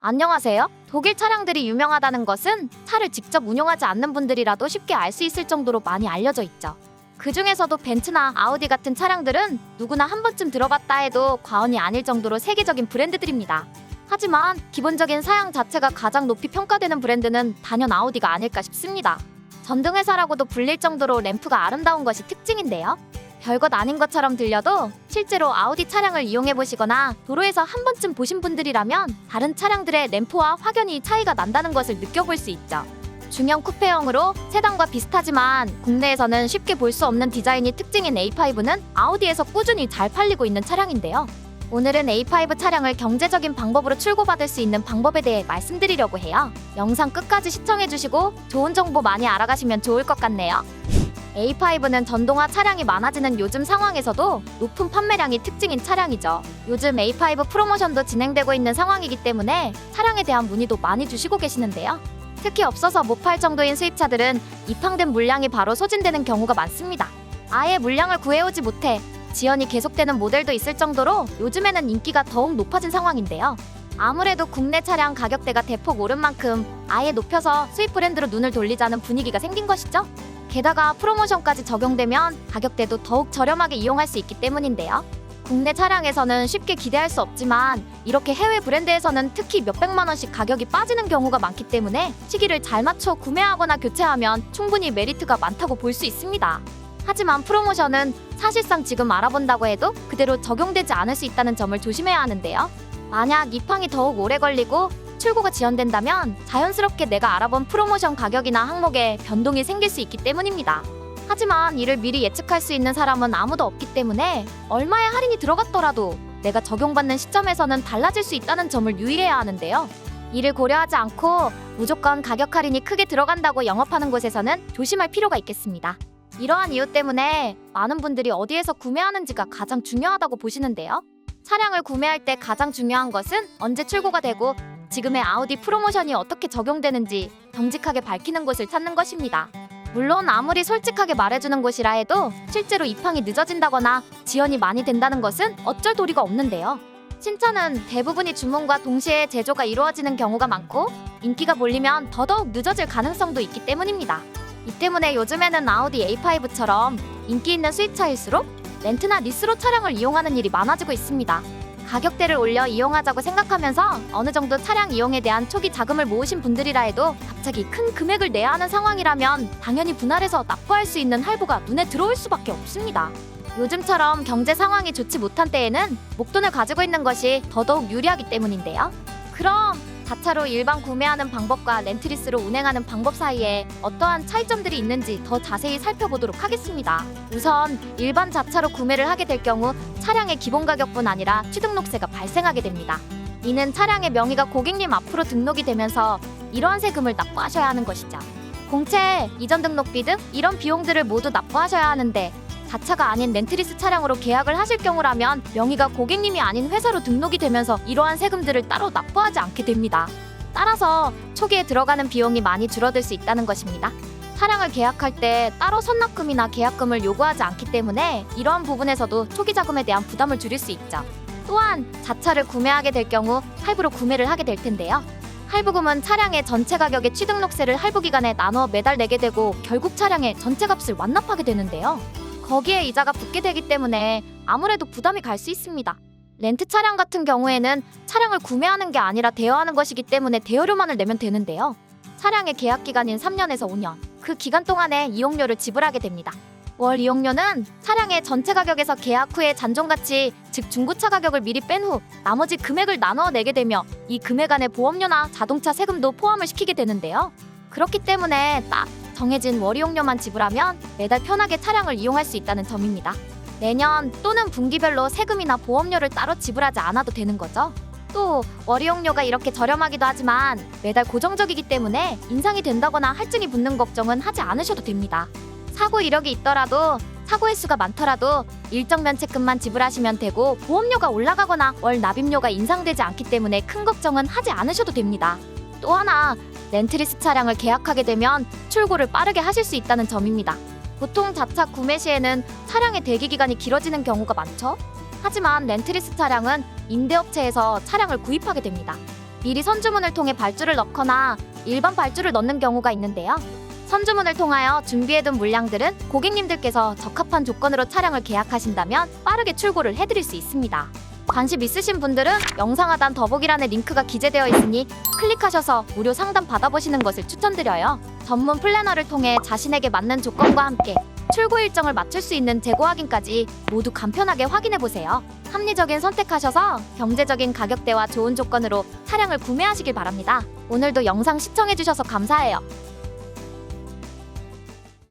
안녕하세요. 독일 차량들이 유명하다는 것은 차를 직접 운용하지 않는 분들이라도 쉽게 알 수 있을 정도로 많이 알려져 있죠. 그 중에서도 벤츠나 아우디 같은 차량들은 누구나 한 번쯤 들어봤다 해도 과언이 아닐 정도로 세계적인 브랜드들입니다. 하지만 기본적인 사양 자체가 가장 높이 평가되는 브랜드는 단연 아우디가 아닐까 싶습니다. 전등회사라고도 불릴 정도로 램프가 아름다운 것이 특징인데요. 별것 아닌 것처럼 들려도 실제로 아우디 차량을 이용해보시거나 도로에서 한 번쯤 보신 분들이라면 다른 차량들의 램프와 확연히 차이가 난다는 것을 느껴볼 수 있죠. 중형 쿠페형으로 세단과 비슷하지만 국내에서는 쉽게 볼 수 없는 디자인이 특징인 A5는 아우디에서 꾸준히 잘 팔리고 있는 차량인데요. 오늘은 A5 차량을 경제적인 방법으로 출고받을 수 있는 방법에 대해 말씀드리려고 해요. 영상 끝까지 시청해주시고 좋은 정보 많이 알아가시면 좋을 것 같네요. A5는 전동화 차량이 많아지는 요즘 상황에서도 높은 판매량이 특징인 차량이죠. 요즘 A5 프로모션도 진행되고 있는 상황이기 때문에 차량에 대한 문의도 많이 주시고 계시는데요. 특히 없어서 못 팔 정도인 수입차들은 입항된 물량이 바로 소진되는 경우가 많습니다. 아예 물량을 구해오지 못해 지연이 계속되는 모델도 있을 정도로 요즘에는 인기가 더욱 높아진 상황인데요. 아무래도 국내 차량 가격대가 대폭 오른 만큼 아예 높여서 수입 브랜드로 눈을 돌리자는 분위기가 생긴 것이죠. 게다가 프로모션까지 적용되면 가격대도 더욱 저렴하게 이용할 수 있기 때문인데요. 국내 차량에서는 쉽게 기대할 수 없지만 이렇게 해외 브랜드에서는 특히 몇백만 원씩 가격이 빠지는 경우가 많기 때문에 시기를 잘 맞춰 구매하거나 교체하면 충분히 메리트가 많다고 볼 수 있습니다. 하지만 프로모션은 사실상 지금 알아본다고 해도 그대로 적용되지 않을 수 있다는 점을 조심해야 하는데요. 만약 입항이 더욱 오래 걸리고 출고가 지연된다면 자연스럽게 내가 알아본 프로모션 가격이나 항목에 변동이 생길 수 있기 때문입니다. 하지만 이를 미리 예측할 수 있는 사람은 아무도 없기 때문에 얼마의 할인이 들어갔더라도 내가 적용받는 시점에서는 달라질 수 있다는 점을 유의해야 하는데요. 이를 고려하지 않고 무조건 가격 할인이 크게 들어간다고 영업하는 곳에서는 조심할 필요가 있겠습니다. 이러한 이유 때문에 많은 분들이 어디에서 구매하는지가 가장 중요하다고 보시는데요. 차량을 구매할 때 가장 중요한 것은 언제 출고가 되고 지금의 아우디 프로모션이 어떻게 적용되는지 정직하게 밝히는 곳을 찾는 것입니다. 물론 아무리 솔직하게 말해주는 곳이라 해도 실제로 입항이 늦어진다거나 지연이 많이 된다는 것은 어쩔 도리가 없는데요. 신차는 대부분이 주문과 동시에 제조가 이루어지는 경우가 많고 인기가 몰리면 더더욱 늦어질 가능성도 있기 때문입니다. 이 때문에 요즘에는 아우디 A5처럼 인기 있는 수입차일수록 렌트나 리스로 차량을 이용하는 일이 많아지고 있습니다. 가격대를 올려 이용하자고 생각하면서 어느 정도 차량 이용에 대한 초기 자금을 모으신 분들이라 해도 갑자기 큰 금액을 내야 하는 상황이라면 당연히 분할해서 납부할 수 있는 할부가 눈에 들어올 수밖에 없습니다. 요즘처럼 경제 상황이 좋지 못한 때에는 목돈을 가지고 있는 것이 더더욱 유리하기 때문인데요. 그럼 자차로 일반 구매하는 방법과 렌트리스로 운행하는 방법 사이에 어떠한 차이점들이 있는지 더 자세히 살펴보도록 하겠습니다. 우선 일반 자차로 구매를 하게 될 경우 차량의 기본 가격뿐 아니라 취등록세가 발생하게 됩니다. 이는 차량의 명의가 고객님 앞으로 등록이 되면서 이러한 세금을 납부하셔야 하는 것이죠. 공채, 이전 등록비 등 이런 비용들을 모두 납부하셔야 하는데 자차가 아닌 렌트리스 차량으로 계약을 하실 경우라면 명의가 고객님이 아닌 회사로 등록이 되면서 이러한 세금들을 따로 납부하지 않게 됩니다. 따라서 초기에 들어가는 비용이 많이 줄어들 수 있다는 것입니다. 차량을 계약할 때 따로 선납금이나 계약금을 요구하지 않기 때문에 이러한 부분에서도 초기 자금에 대한 부담을 줄일 수 있죠. 또한 자차를 구매하게 될 경우 할부로 구매를 하게 될 텐데요. 할부금은 차량의 전체 가격의 취등록세를 할부 기간에 나누어 매달 내게 되고 결국 차량의 전체 값을 완납하게 되는데요. 거기에 이자가 붙게 되기 때문에 아무래도 부담이 갈 수 있습니다. 렌트 차량 같은 경우에는 차량을 구매하는 게 아니라 대여하는 것이기 때문에 대여료만을 내면 되는데요. 차량의 계약 기간인 3년에서 5년, 그 기간 동안에 이용료를 지불하게 됩니다. 월 이용료는 차량의 전체 가격에서 계약 후에 잔존가치, 즉 중고차 가격을 미리 뺀 후 나머지 금액을 나누어 내게 되며 이 금액 안에 보험료나 자동차 세금도 포함을 시키게 되는데요. 그렇기 때문에 딱 정해진 월 이용료만 지불하면 매달 편하게 차량을 이용할 수 있다는 점입니다. 매년 또는 분기별로 세금이나 보험료를 따로 지불하지 않아도 되는 거죠. 또 월 이용료가 이렇게 저렴하기도 하지만 매달 고정적이기 때문에 인상이 된다거나 할증이 붙는 걱정은 하지 않으셔도 됩니다. 사고 이력이 있더라도 사고 횟수가 많더라도 일정 면책금만 지불하시면 되고 보험료가 올라가거나 월 납입료가 인상되지 않기 때문에 큰 걱정은 하지 않으셔도 됩니다. 또 하나, 렌트리스 차량을 계약하게 되면 출고를 빠르게 하실 수 있다는 점입니다. 보통 자차 구매 시에는 차량의 대기 기간이 길어지는 경우가 많죠. 하지만 렌트리스 차량은 임대업체에서 차량을 구입하게 됩니다. 미리 선주문을 통해 발주를 넣거나 일반 발주를 넣는 경우가 있는데요. 선주문을 통하여 준비해둔 물량들은 고객님들께서 적합한 조건으로 차량을 계약하신다면 빠르게 출고를 해드릴 수 있습니다. 관심 있으신 분들은 영상 하단 더보기란에 링크가 기재되어 있으니 클릭하셔서 무료 상담 받아보시는 것을 추천드려요. 전문 플래너를 통해 자신에게 맞는 조건과 함께 출고 일정을 맞출 수 있는 재고 확인까지 모두 간편하게 확인해보세요. 합리적인 선택하셔서 경제적인 가격대와 좋은 조건으로 차량을 구매하시길 바랍니다. 오늘도 영상 시청해주셔서 감사해요.